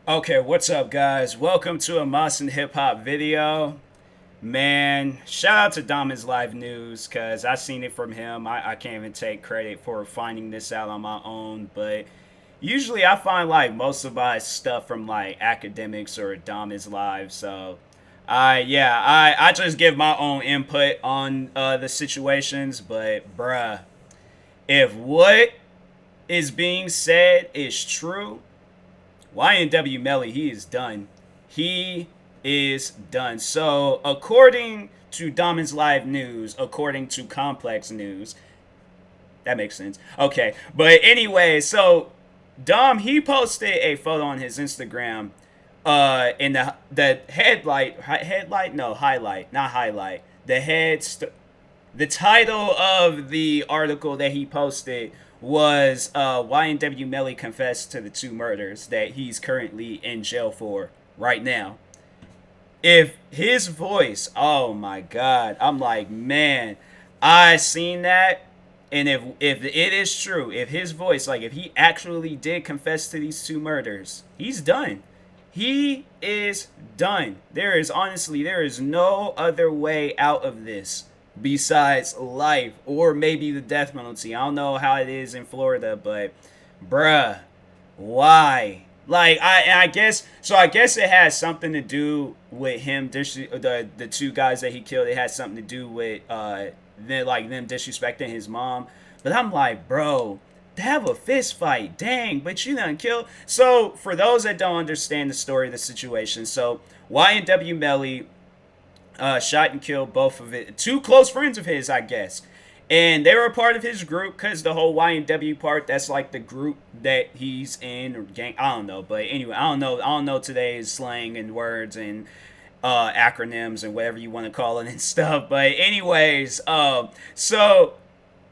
Okay, what's up, guys? Welcome to a Moss and Hip Hop video. Man, shout out to Damon's Live News because I seen it from him. I can't even take credit for finding this out on my own, but usually I find like most of my stuff from like academics or Damon's Live. So, I just give my own input on the situations, but bruh, if what is being said is true, Ynw Melly, he is done. He is done. So, according to Damon's Live News, according to Complex News, that makes sense. Okay, but anyway, so Dom he posted a photo on his Instagram. In the headlight, no highlight, not highlight. The title of the article that he posted was Ynw Melly confessed to the two murders that he's currently in jail for right now. If his voice, oh my god, I'm like, man, I seen that, and if it is true, if his voice, like if he actually did confess to these two murders, he's done. He is done. There is no other way out of this besides life or maybe the death penalty. I don't know how it is in Florida, but bruh, why? Like I guess so. I guess it has something to do with him. The two guys that he killed. It has something to do with them disrespecting his mom. But I'm like, bro, to have a fist fight, dang! But you done kill. So for those that don't understand the story of the situation, so Ynw Melly shot and killed both of it. Two close friends of his, I guess. And they were a part of his group because the whole YNW part, that's like the group that he's in or gang. I don't know, but anyway, I don't know. I don't know today's slang and words and acronyms and whatever you want to call it and stuff. But anyways, so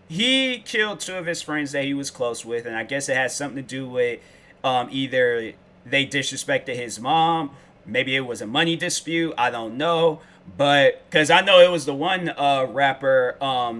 he killed two of his friends that he was close with, and I guess it has something to do with either they disrespected his mom, maybe it was a money dispute. I don't know, but because I know it was the one rapper,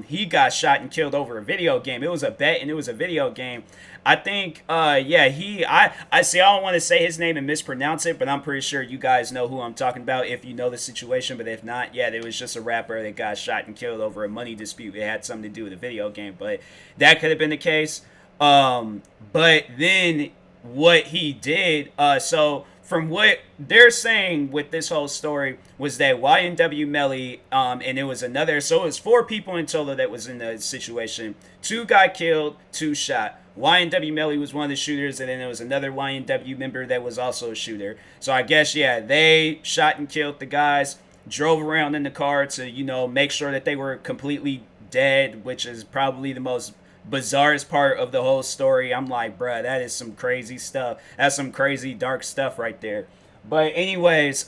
he got shot and killed over a video game. It was a bet, and it was a video game. I think, yeah, I see. I don't want to say his name and mispronounce it, but I'm pretty sure you guys know who I'm talking about if you know the situation. But if not, yeah, there was just a rapper that got shot and killed over a money dispute. It had something to do with a video game, but that could have been the case. But then what he did, so from what they're saying with this whole story was that Ynw Melly, and it was another, so it was four people in total that was in the situation. Two got killed, two shot. Ynw Melly was one of the shooters, and then there was another YNW member that was also a shooter. So I guess, yeah, they shot and killed the guys, drove around in the car to, make sure that they were completely dead, which is probably the most bizarrest part of the whole story. I'm like, bruh, that is some crazy stuff. That's some crazy dark stuff right there. But anyways,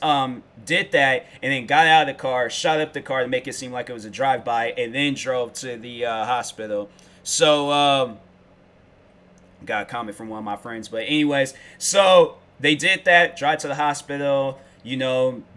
did that and then got out of the car, shot up the car to make it seem like it was a drive-by, and then drove to the hospital. So got a comment from one of my friends. But anyways, so they did that, drive to the hospital. It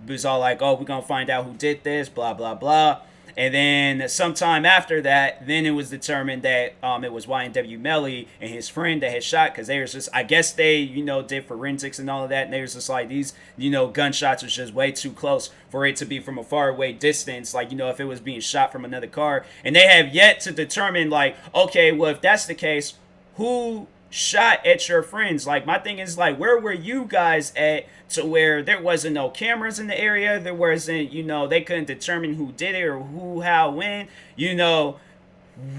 was all like, oh, we're gonna find out who did this, blah blah blah. And then sometime after that, then it was determined that it was Ynw Melly and his friend that had shot, because they was just, I guess they, did forensics and all of that, and they was just like, these, gunshots was just way too close for it to be from a far away distance, like, if it was being shot from another car. And they have yet to determine, like, okay, well, if that's the case, who shot at your friends? Like, my thing is, like, where were you guys at to where there wasn't no cameras in the area, there wasn't, they couldn't determine who did it or who, how, when,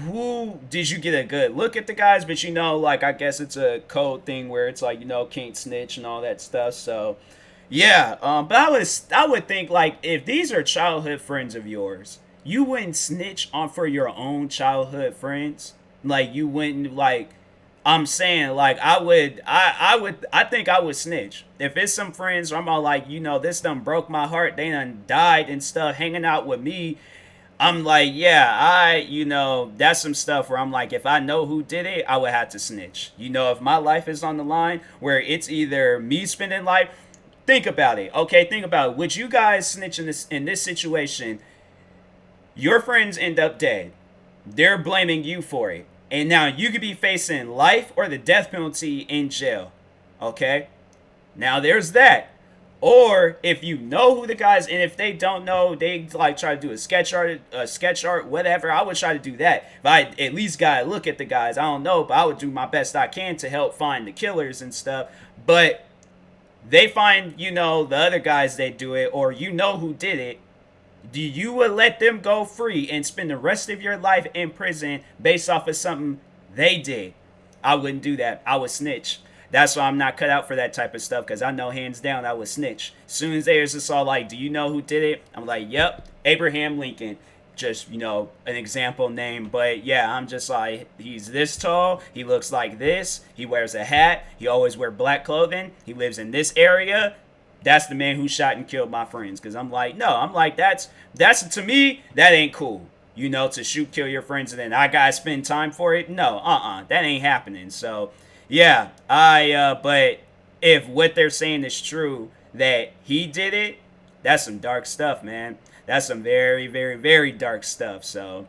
who did you get a good look at the guys? But like, I guess it's a code thing where it's like, can't snitch and all that stuff. So yeah, but I would think, like, if these are childhood friends of yours, you wouldn't snitch on for your own childhood friends. Like, you wouldn't, like, I'm saying, like, I think I would snitch if it's some friends where I'm all like, this done broke my heart, they done died and stuff, hanging out with me. I'm like, yeah, that's some stuff where I'm like, if I know who did it, I would have to snitch. If my life is on the line, where it's either me spending life, think about it. Okay, think about it. Would you guys snitch in this situation? Your friends end up dead. They're blaming you for it. And now you could be facing life or the death penalty in jail. Okay? Now there's that. Or if you know who the guys, and if they don't know, they like try to do a sketch art, whatever. I would try to do that. If I at least gotta look at the guys, I don't know, but I would do my best I can to help find the killers and stuff. But they find, the other guys that do it, or who did it. Do you would let them go free and spend the rest of your life in prison based off of something they did? I wouldn't do that. I would snitch. That's why I'm not cut out for that type of stuff, because I know hands down I would snitch. As soon as there's just all like, do you know who did it? I'm like, yep, Abraham Lincoln. Just, an example name. But yeah, I'm just like, he's this tall. He looks like this. He wears a hat. He always wear black clothing. He lives in this area. That's the man who shot and killed my friends. Because I'm like, no, that's to me, that ain't cool. To shoot, kill your friends, and then I gotta spend time for it. No, that ain't happening. So, yeah, but if what they're saying is true, that he did it, that's some dark stuff, man. That's some very, very, very dark stuff. So,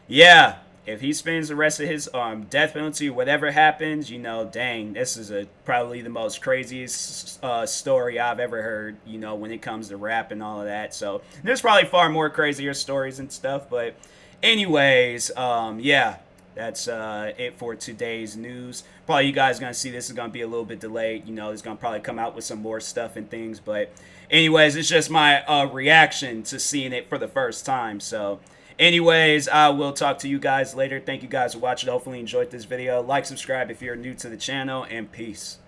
yeah, if he spends the rest of his death penalty, whatever happens, dang, this is probably the most craziest story I've ever heard, when it comes to rap and all of that. So there's probably far more crazier stories and stuff. But anyways, yeah, that's it for today's news. Probably you guys are going to see this is going to be a little bit delayed. It's going to probably come out with some more stuff and things. But anyways, it's just my reaction to seeing it for the first time. So anyways, I will talk to you guys later. Thank you guys for watching. Hopefully you enjoyed this video. Like, subscribe if you're new to the channel, and peace.